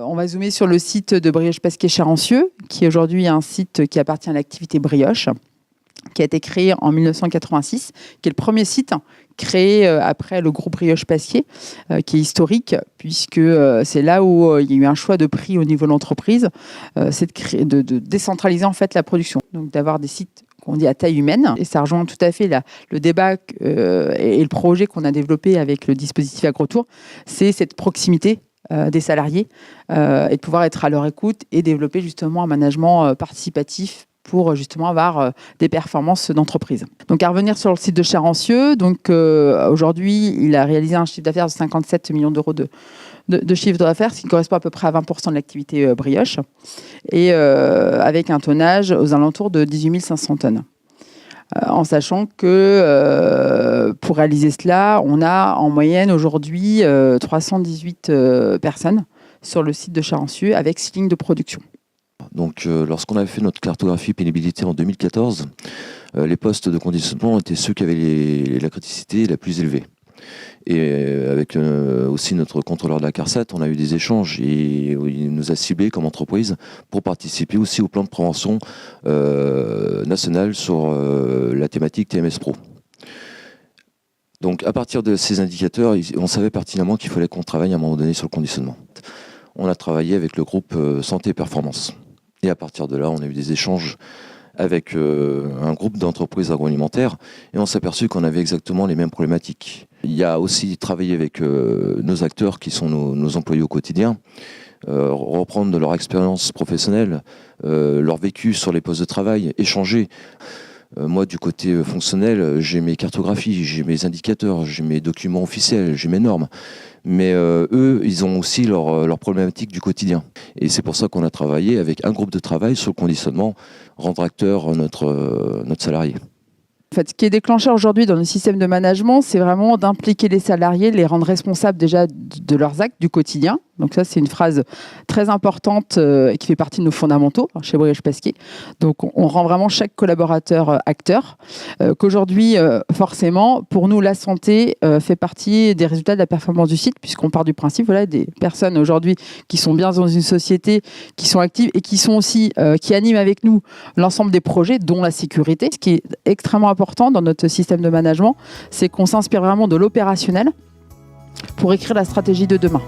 On va zoomer sur le site de Brioche Pasquier-Charancieux, qui est aujourd'hui un site qui appartient à l'activité Brioche, qui a été créé en 1986, qui est le premier site créé après le groupe Brioche Pasquier, qui est historique, puisque c'est là où il y a eu un choix de prix au niveau de l'entreprise, c'est de décentraliser en fait la production, donc d'avoir des sites qu'on dit à taille humaine, et ça rejoint tout à fait le débat et le projet qu'on a développé avec le dispositif AgroTour, c'est cette proximité des salariés et de pouvoir être à leur écoute et développer justement un management participatif pour justement avoir des performances d'entreprise. Donc à revenir sur le site de Charancieux, donc aujourd'hui il a réalisé un chiffre d'affaires de 57 millions d'euros de chiffre d'affaires, ce qui correspond à peu près à 20% de l'activité brioche, et avec un tonnage aux alentours de 18 500 tonnes. En sachant que pour réaliser cela, on a en moyenne aujourd'hui 318 personnes sur le site de Charancieux avec 6 lignes de production. Donc, lorsqu'on avait fait notre cartographie pénibilité en 2014, les postes de conditionnement étaient ceux qui avaient la criticité la plus élevée. Et avec aussi notre contrôleur de la CARSAT, on a eu des échanges et il nous a ciblés comme entreprise pour participer aussi au plan de prévention national sur la thématique TMS Pro. Donc à partir de ces indicateurs, on savait pertinemment qu'il fallait qu'on travaille à un moment donné sur le conditionnement. On a travaillé avec le groupe Santé et Performance. Et à partir de là, on a eu des échanges avec un groupe d'entreprises agroalimentaires et on s'est aperçu qu'on avait exactement les mêmes problématiques. Il y a aussi travaillé avec nos acteurs qui sont nos employés au quotidien, reprendre de leur expérience professionnelle, leur vécu sur les postes de travail, échanger. Moi, du côté fonctionnel, j'ai mes cartographies, j'ai mes indicateurs, j'ai mes documents officiels, j'ai mes normes. Mais eux, ils ont aussi leurs problématiques du quotidien. Et c'est pour ça qu'on a travaillé avec un groupe de travail sur le conditionnement, rendre acteur notre salarié. En fait, ce qui est déclencheur aujourd'hui dans le système de management, c'est vraiment d'impliquer les salariés, de les rendre responsables déjà de leurs actes du quotidien. Donc ça, c'est une phrase très importante et qui fait partie de nos fondamentaux chez Brioche Pasquier. Donc on rend vraiment chaque collaborateur acteur. Qu'aujourd'hui, forcément, pour nous, la santé fait partie des résultats de la performance du site, puisqu'on part du principe, voilà, des personnes aujourd'hui qui sont bien dans une société, qui sont actives et qui sont aussi, qui animent avec nous l'ensemble des projets, dont la sécurité. Ce qui est extrêmement important dans notre système de management, c'est qu'on s'inspire vraiment de l'opérationnel pour écrire la stratégie de demain.